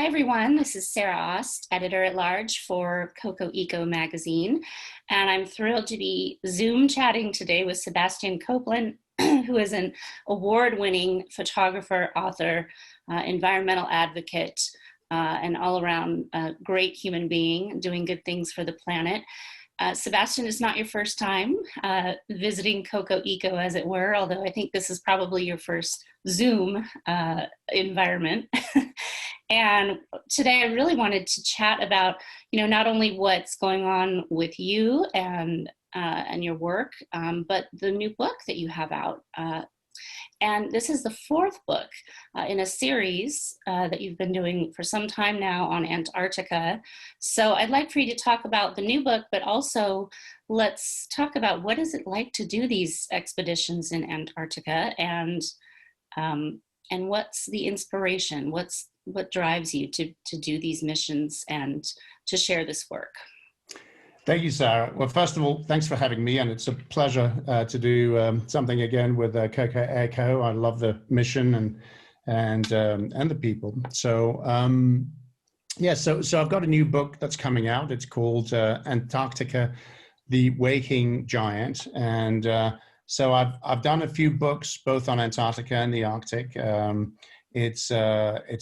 everyone. This is Sara Ost, editor-at-large for Coco Eco magazine, and I'm thrilled to be Zoom chatting today with Sebastian Copeland, who is an award-winning photographer, author, environmental advocate, and all-around great human being doing good things for the planet. Sebastian, it's not your first time visiting Coco Eco, as it were, although I think this is probably your first Zoom environment. And today I really wanted to chat about, not only what's going on with you and your work, but the new book that you have out. And this is the fourth book in a series that you've been doing for some time now on Antarctica. So I'd like for you to talk about the new book, but also let's talk about what is it like to do these expeditions in Antarctica, and what's the inspiration? What drives you to do these missions and to share this work? Thank you, Sarah. Well, first of all, thanks for having me, and it's a pleasure to do something again with Coco Eco. I love the mission and the people. So so I've got a new book that's coming out. It's called Antarctica: The Waking Giant, and so I've done a few books both on Antarctica and the Arctic. It's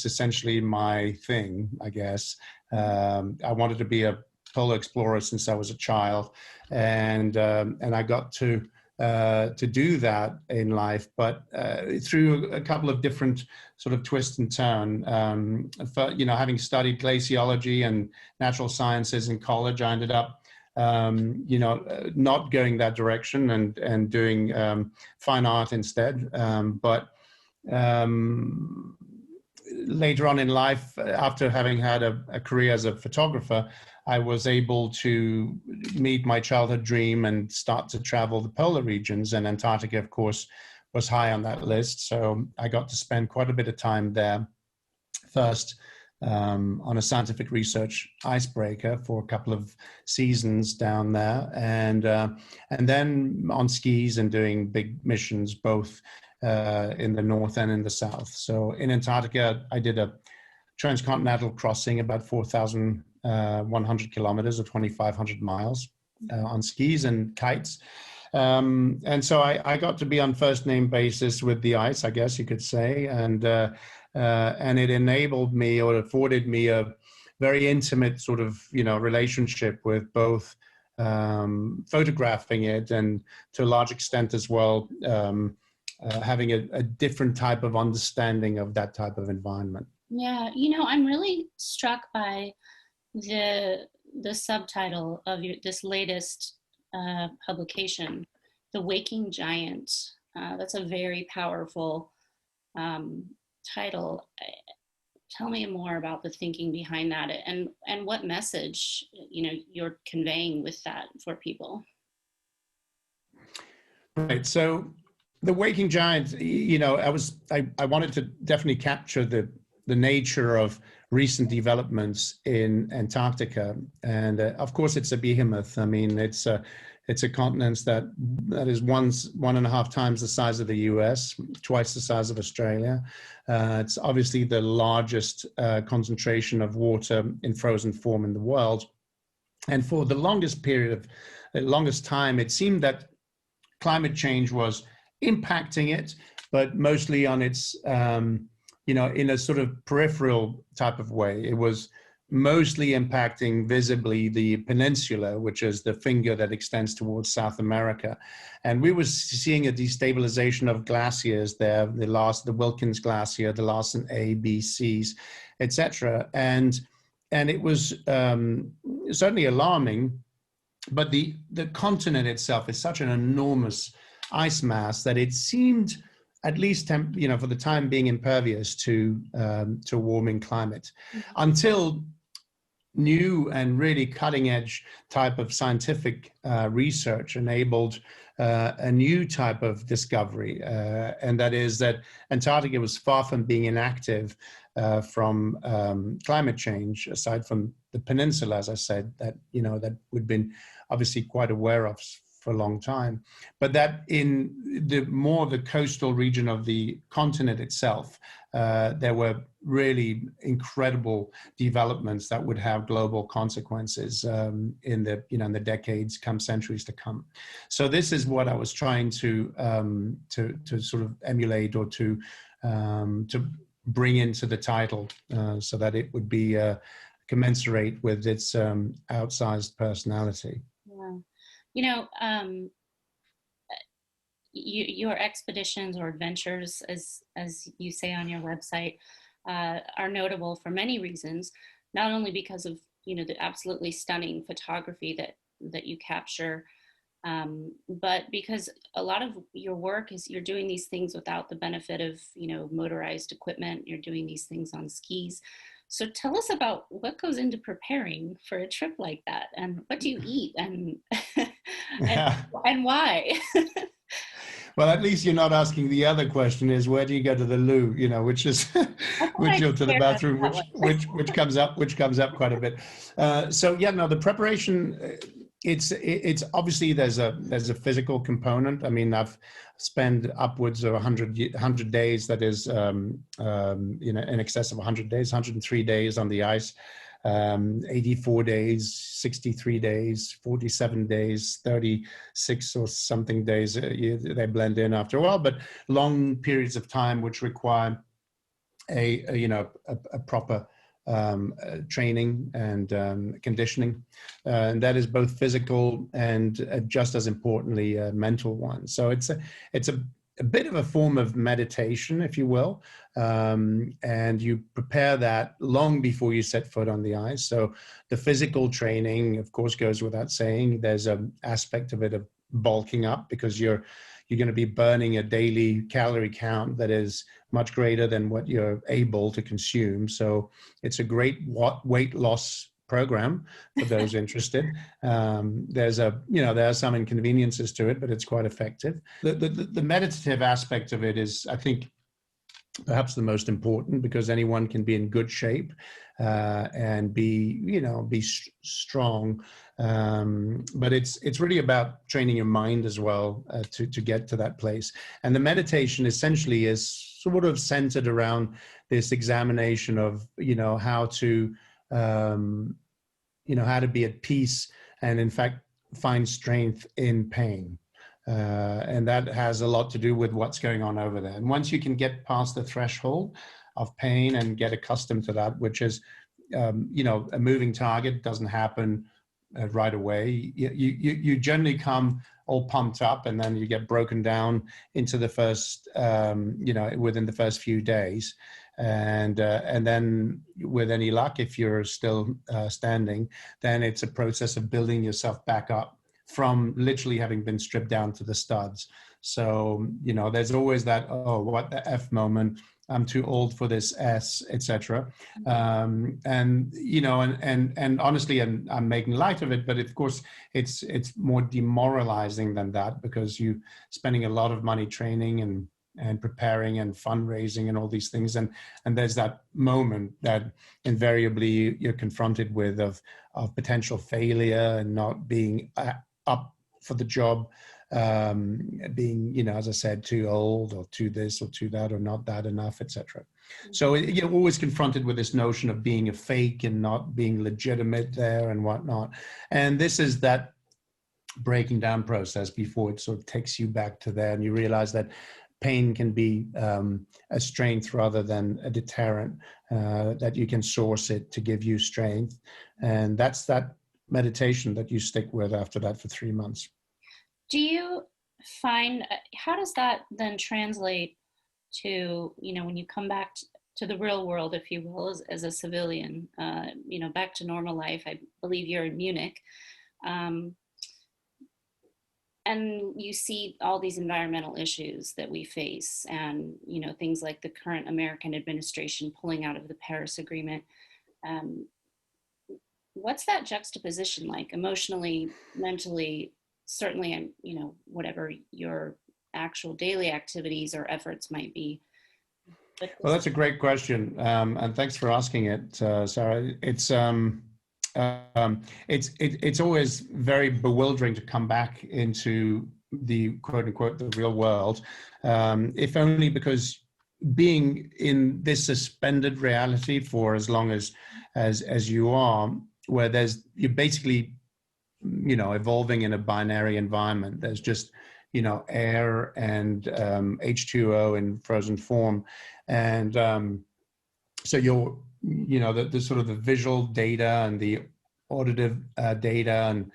essentially my thing, I guess. I wanted to be a polar explorer since I was a child, and I got to do that in life, but through a couple of different sort of twists and turn. Having studied glaciology and natural sciences in college, I ended up not going that direction and doing fine art instead. But later on in life, after having had a career as a photographer, I was able to meet my childhood dream and start to travel the polar regions, and Antarctica, of course, was high on that list. So I got to spend quite a bit of time there, first on a scientific research icebreaker for a couple of seasons down there, and then on skis and doing big missions, both in the north and in the south. So in Antarctica, I did a transcontinental crossing, about 4,100 kilometers or 2,500 miles on skis and kites. And so I got to be on first name basis with the ice, I guess you could say. And it enabled me, or afforded me, a very intimate sort of, relationship with both photographing it, and to a large extent as well, having a different type of understanding of that type of environment. Yeah, I'm really struck by the subtitle of this latest publication, The Waking Giant. That's a very powerful title. Tell me more about the thinking behind that, and what message you're conveying with that for people. Right. So The Waking Giant, I wanted to definitely capture the nature of recent developments in Antarctica, and of course it's a behemoth. I mean, it's a continent that is 1.5 times the size of the US, twice the size of Australia. It's obviously the largest concentration of water in frozen form in the world, and for the longest time, it seemed that climate change was impacting it, but mostly on its in a sort of peripheral type of way. It was mostly impacting visibly the peninsula, which is the finger that extends towards South America. And we were seeing a destabilization of glaciers there, the Wilkins Glacier, the Larsen A, B, Cs, etc. And it was certainly alarming, but the continent itself is such an enormous ice mass that it seemed, at least for the time being, impervious to warming climate, until new and really cutting-edge type of scientific research enabled a new type of discovery, and that is that Antarctica was far from being inactive from climate change, aside from the peninsula, as I said, that that we'd been obviously quite aware of for a long time. But that in the coastal region of the continent itself, there were really incredible developments that would have global consequences in the decades, centuries to come. So this is what I was trying to sort of emulate, or to bring into the title, so that it would be commensurate with its outsized personality. Yeah. Your expeditions or adventures, as you say on your website, are notable for many reasons, not only because of the absolutely stunning photography that you capture, but because a lot of your work is you're doing these things without the benefit of motorized equipment. You're doing these things on skis. So tell us about what goes into preparing for a trip like that, and what do you eat, and and why? Well, at least you're not asking the other question: is where do you go to the loo? Which is which or to the bathroom, which comes up quite a bit. So yeah, no, the preparation. It's obviously there's a physical component. I mean, I've spent upwards of 100 days. That is, in excess of 100 days, 103 days on the ice. 84 days, 63 days, 47 days, 36 or something days. They blend in after a while, but long periods of time which require a proper training and conditioning, and that is both physical and just as importantly mental one. So it's a bit of a form of meditation, if you will, and you prepare that long before you set foot on the ice. So the physical training, of course, goes without saying. There's an aspect of it of bulking up, because you're going to be burning a daily calorie count that is much greater than what you're able to consume. So it's a great weight loss program for those interested. There are some inconveniences to it, but it's quite effective. The meditative aspect of it is, I think, perhaps the most important, because anyone can be in good shape and be strong, but it's really about training your mind as well to get to that place. And the meditation essentially is sort of centered around this examination of how to how to be at peace and in fact find strength in pain. And that has a lot to do with what's going on over there. And once you can get past the threshold of pain and get accustomed to that, which is, a moving target, doesn't happen right away. You generally come all pumped up, and then you get broken down into the first, within the first few days. And then with any luck, if you're still standing, then it's a process of building yourself back up from literally having been stripped down to the studs. So, there's always that, oh, what the F moment, I'm too old for this S, etc. And honestly, and I'm making light of it, but of course it's more demoralizing than that, because you're spending a lot of money training and preparing and fundraising and all these things. And there's that moment that invariably you're confronted with of potential failure and not being up for the job, being, as I said, too old or too this or too that or not that enough, etc. So you're always confronted with this notion of being a fake and not being legitimate there and whatnot. And this is that breaking down process before it sort of takes you back to there, and you realize that pain can be a strength rather than a deterrent, that you can source it to give you strength. And that's that meditation that you stick with after that for 3 months. Do you find, how does that then translate to, when you come back to the real world, if you will, as a civilian, back to normal life? I believe you're in Munich. And you see all these environmental issues that we face, and things like the current American administration pulling out of the Paris Agreement. What's that juxtaposition like emotionally, mentally? Certainly, whatever your actual daily activities or efforts might be. Well, that's a great question, and thanks for asking it, Sarah. It's it's always very bewildering to come back into the quote unquote the real world, if only because being in this suspended reality for as long as you are, where you're basically, evolving in a binary environment. There's just, air and H2O in frozen form. And so you're, the sort of the visual data and the auditive data and,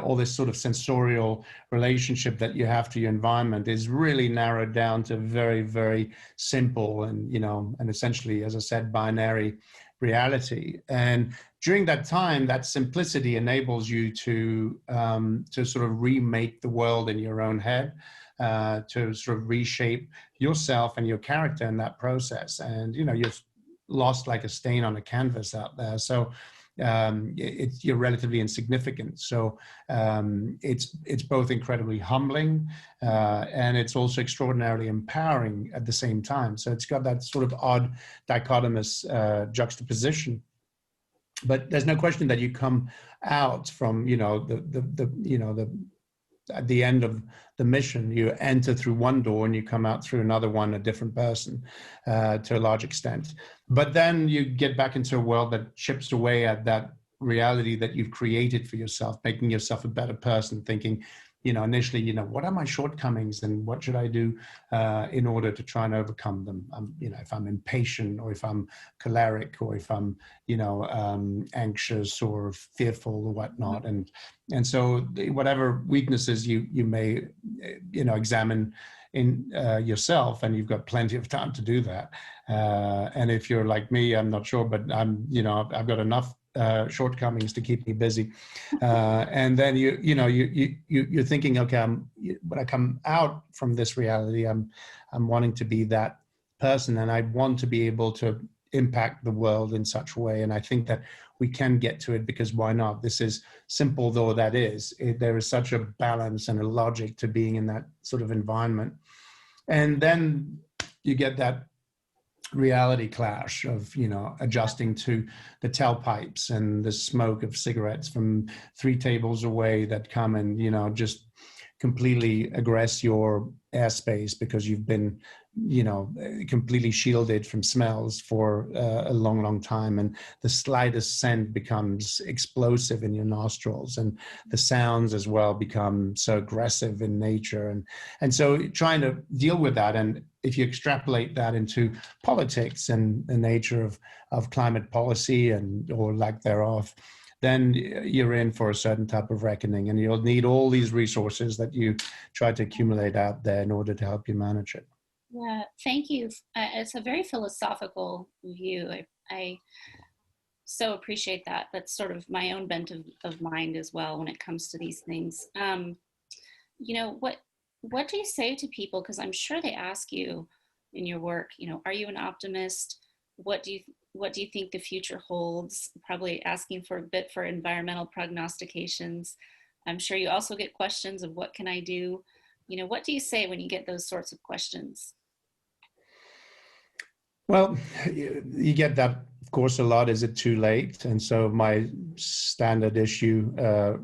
all this sort of sensorial relationship that you have to your environment is really narrowed down to very, very simple and, and essentially, as I said, binary reality. And during that time, that simplicity enables you to sort of remake the world in your own head, to sort of reshape yourself and your character in that process. And, you're lost like a stain on a canvas out there. So you're relatively insignificant. So it's both incredibly humbling and it's also extraordinarily empowering at the same time. So it's got that sort of odd dichotomous juxtaposition. But there's no question that you come out from, at the end of the mission, you enter through one door and you come out through another one, a different person, to a large extent. But then you get back into a world that chips away at that reality that you've created for yourself, making yourself a better person, thinking, initially, what are my shortcomings and what should I do in order to try and overcome them? If I'm impatient or if I'm choleric or if I'm, anxious or fearful or whatnot. And so whatever weaknesses you may, examine in yourself, and you've got plenty of time to do that. And if you're like me, I'm not sure, but I've got enough shortcomings to keep me busy, and then you're thinking, okay, when I come out from this reality, I'm wanting to be that person, and I want to be able to impact the world in such a way. And I think that we can get to it, because why not? This is simple though that is. There is such a balance and a logic to being in that sort of environment, and then you get that reality clash of adjusting to the tailpipes and the smoke of cigarettes from 3 tables away that come and just completely aggress your airspace, because you've been completely shielded from smells for a long time, and the slightest scent becomes explosive in your nostrils, and the sounds as well become so aggressive in nature, and so trying to deal with that. And if you extrapolate that into politics and the nature of climate policy or lack thereof, then you're in for a certain type of reckoning, and you'll need all these resources that you try to accumulate out there in order to help you manage it. Yeah, thank you. It's a very philosophical view. I so appreciate that. That's sort of my own bent of mind as well when it comes to these things. What do you say to people? Because I'm sure they ask you in your work, are you an optimist? What do you think the future holds? Probably asking for a bit for environmental prognostications. I'm sure you also get questions of what can I do? What do you say when you get those sorts of questions? Well, you get that, of course, a lot. Is it too late? And so my standard issue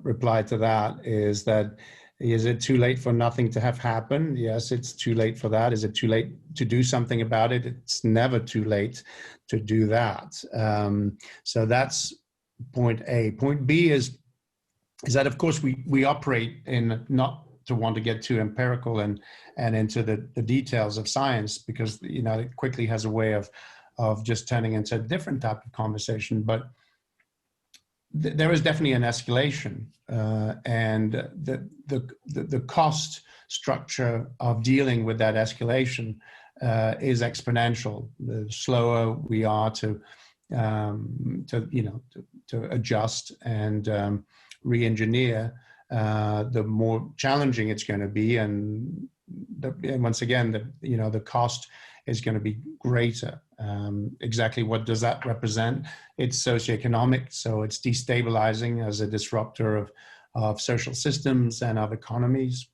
reply to that is that, is it too late for nothing to have happened? Yes, it's too late for that. Is it too late to do something about it? It's never too late to do that. So that's point A. Point B is that, of course, we operate in, not to want to get too empirical and into the details of science, because it quickly has a way of just turning into a different type of conversation. But there is definitely an escalation, and the cost structure of dealing with that escalation is exponential. The slower we are to adjust and re-engineer, the more challenging it's going to be, and once again, the cost is going to be greater. Exactly what does that represent? It's socioeconomic, so it's destabilizing as a disruptor of social systems and of economies.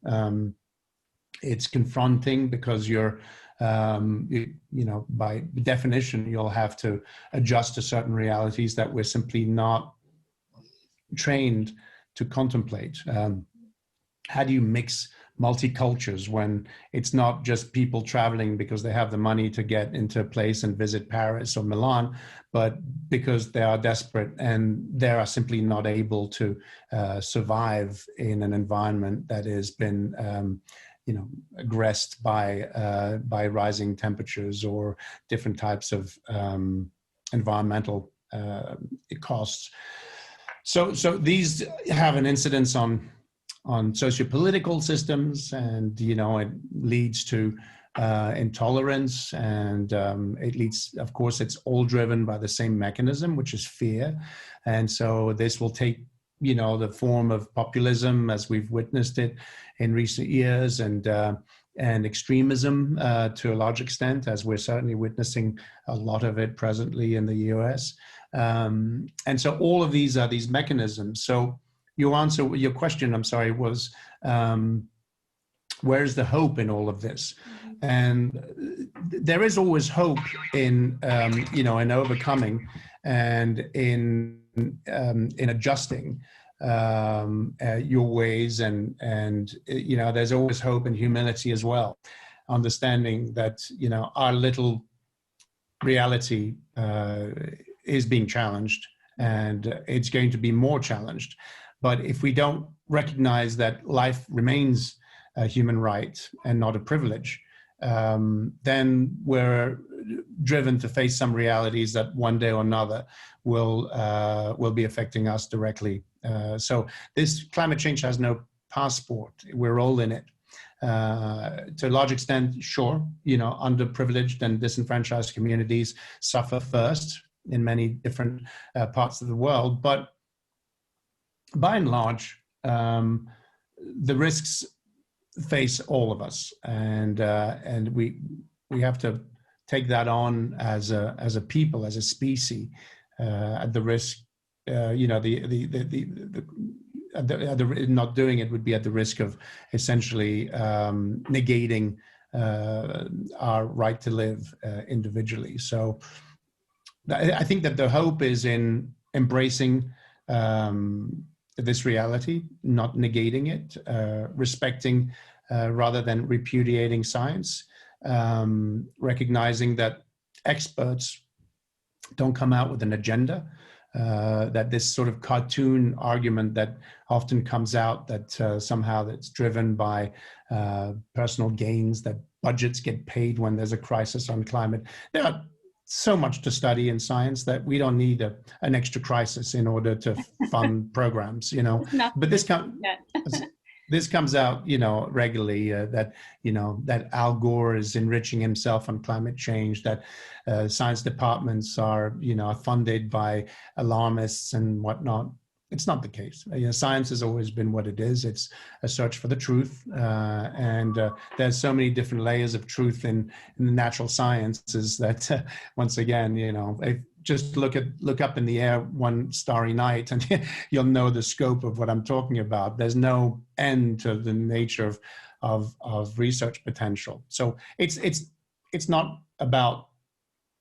It's confronting because you're, by definition, you'll have to adjust to certain realities that we're simply not trained to contemplate. How do you mix multicultures when it's not just people traveling because they have the money to get into a place and visit Paris or Milan, but because they are desperate and they are simply not able to survive in an environment that has been aggressed by rising temperatures or different types of environmental costs. So these have an incidence on socio-political systems, and it leads to intolerance, and it leads, of course, it's all driven by the same mechanism, which is fear. And so this will take the form of populism as we've witnessed it in recent years, and extremism to a large extent, as we're certainly witnessing a lot of it presently in the US. And so all of these are these mechanisms. So your question, I'm sorry, was where's the hope in all of this? And there is always hope in in overcoming and in adjusting your ways, and there's always hope and humility as well, understanding that our little reality is being challenged, and it's going to be more challenged. But if we don't recognize that life remains a human right and not a privilege, then we're driven to face some realities that one day or another will be affecting us directly. So this climate change has no passport. We're all in it. To a large extent, sure, underprivileged and disenfranchised communities suffer first in many different parts of the world. But by and large, the risks face all of us, and we have to take that on as a people, as a species, at the risk, not doing it would be at the risk of essentially negating our right to live individually. So I think that the hope is in embracing this reality, not negating it, respecting rather than repudiating science, recognizing that experts don't come out with an agenda, that this sort of cartoon argument that often comes out that somehow that's driven by personal gains, that budgets get paid when there's a crisis on climate. There are so much to study in science that we don't need an extra crisis in order to fund programs, But this comes out, regularly, that Al Gore is enriching himself on climate change, that science departments are, funded by alarmists and whatnot. It's not the case. Science has always been what it is. It's a search for the truth, and there's so many different layers of truth in the natural sciences that, once again, just look up in the air one starry night, and you'll know the scope of what I'm talking about. There's no end to the nature of research potential. So it's not about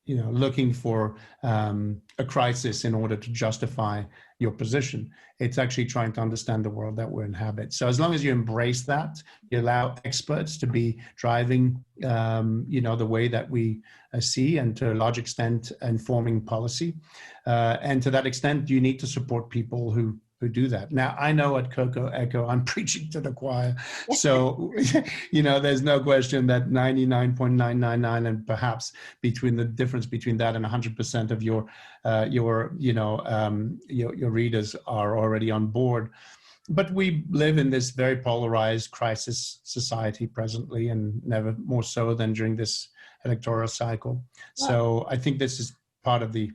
looking for a crisis in order to justify your position. It's actually trying to understand the world that we inhabit. So as long as you embrace that, you allow experts to be driving, the way that we see, and to a large extent informing policy. And to that extent, you need to support people who do that. Now, I know at Coco Echo, I'm preaching to the choir. So, there's no question that 99.999, and perhaps between the difference between that and 100% of your readers are already on board. But we live in this very polarized crisis society presently, and never more so than during this electoral cycle. So I think this is part of the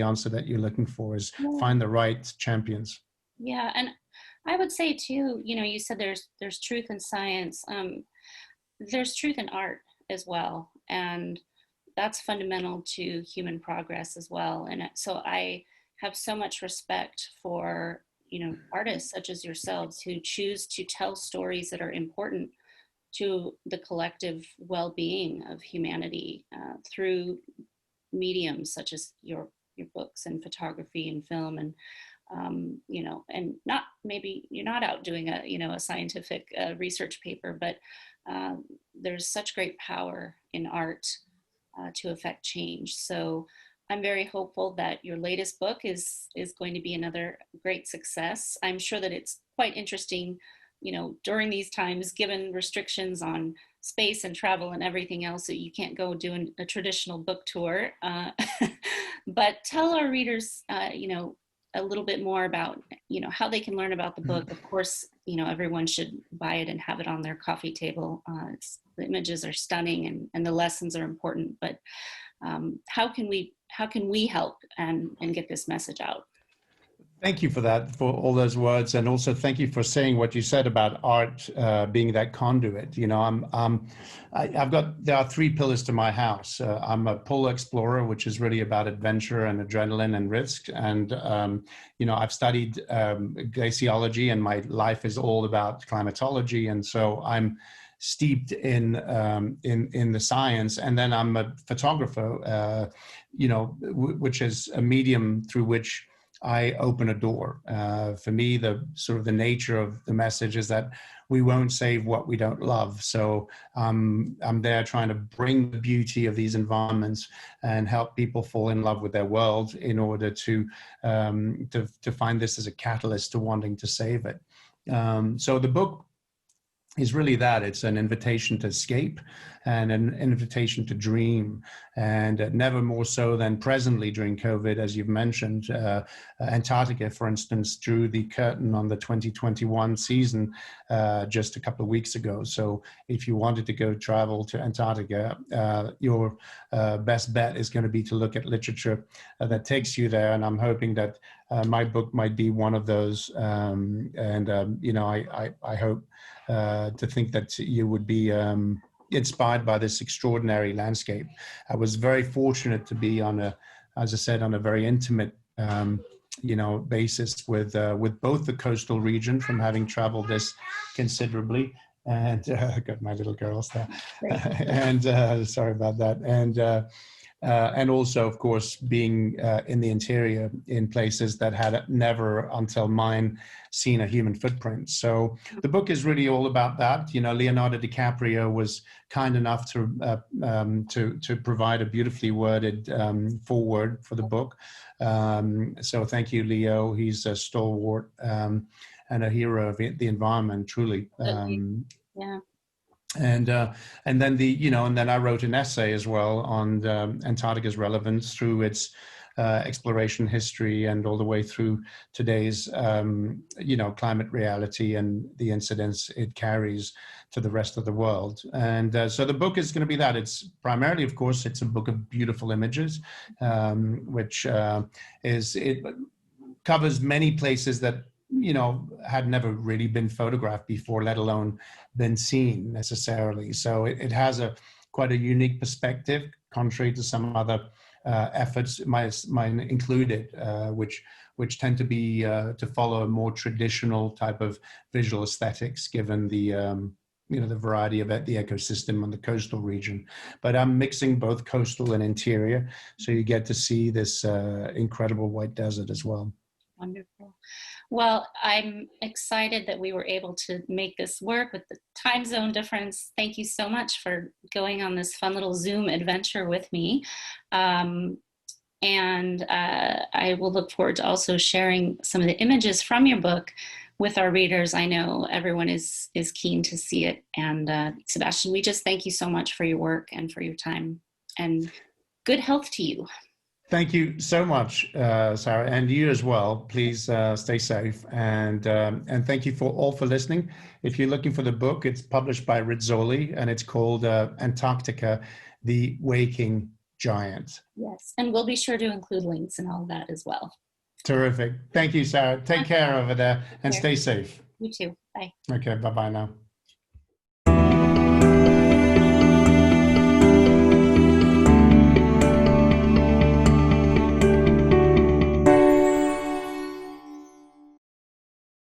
answer that you're looking for, is find the right champions. Yeah, and I would say too, you said there's truth in science. There's truth in art as well, and that's fundamental to human progress as well. And so I have so much respect for artists such as yourselves who choose to tell stories that are important to the collective well-being of humanity through mediums such as your books and photography and film. And you know, and not, maybe you're not out doing a, you know, a scientific research paper, but there's such great power in art to affect change. So I'm very hopeful that your latest book is going to be another great success. I'm sure that it's quite interesting, you know, during these times, given restrictions on space and travel and everything else, that you can't go doing a traditional book tour. But tell our readers, you know, a little bit more about, you know, how they can learn about the book. Of course, you know, everyone should buy it and have it on their coffee table. The images are stunning, and the lessons are important, but how can we help and get this message out? Thank you for that, for all those words, and also thank you for saying what you said about art being that conduit. You know, there are three pillars to my house. I'm a polar explorer, which is really about adventure and adrenaline and risk. And you know, I've studied glaciology, and my life is all about climatology, and so I'm steeped in the science. And then I'm a photographer, you know, which is a medium through which I open a door. For me, the sort of the nature of the message is that we won't save what we don't love. So I'm there trying to bring the beauty of these environments and help people fall in love with their world in order to find this as a catalyst to wanting to save it. So the book is really that. It's an invitation to escape and an invitation to dream, and never more so than presently during COVID, as you've mentioned. Antarctica, for instance, drew the curtain on the 2021 season just a couple of weeks ago. So if you wanted to go travel to Antarctica, your best bet is going to be to look at literature that takes you there. And I'm hoping that my book might be one of those. You know, I hope to think that you would be inspired by this extraordinary landscape. I was very fortunate to be as I said, on a very intimate, you know, basis with both the coastal region, from having traveled this considerably, and I got my little girls there, and sorry about that, and also, of course, being in the interior in places that had never until mine seen a human footprint. So the book is really all about that. You know, Leonardo DiCaprio was kind enough to provide a beautifully worded foreword for the book. So thank you, Leo. He's a stalwart and a hero of the environment, truly. Yeah. And then then I wrote an essay as well on Antarctica's relevance through its exploration history and all the way through today's climate reality and the incidents it carries to the rest of the world. And so the book is going to be that. It's primarily, of course, it's a book of beautiful images, which it covers many places that had never really been photographed before, let alone been seen necessarily. So it has quite a unique perspective, contrary to some other efforts, mine included, which tend to be to follow a more traditional type of visual aesthetics, given the the variety of the ecosystem on the coastal region. But I'm mixing both coastal and interior, so you get to see this incredible white desert as well. Wonderful. Well, I'm excited that we were able to make this work with the time zone difference. Thank you so much for going on this fun little Zoom adventure with me. And I will look forward to also sharing some of the images from your book with our readers. I know everyone is keen to see it. And Sebastian, we just thank you so much for your work and for your time, and good health to you. Thank you so much, Sarah, and you as well. Please stay safe, and thank you all for listening. If you're looking for the book, it's published by Rizzoli, and it's called Antarctica: The Waking Giant. Yes, and we'll be sure to include links and all that as well. Terrific. Thank you, Sarah. Take care over there and stay safe. You too. Bye. Okay, bye-bye now.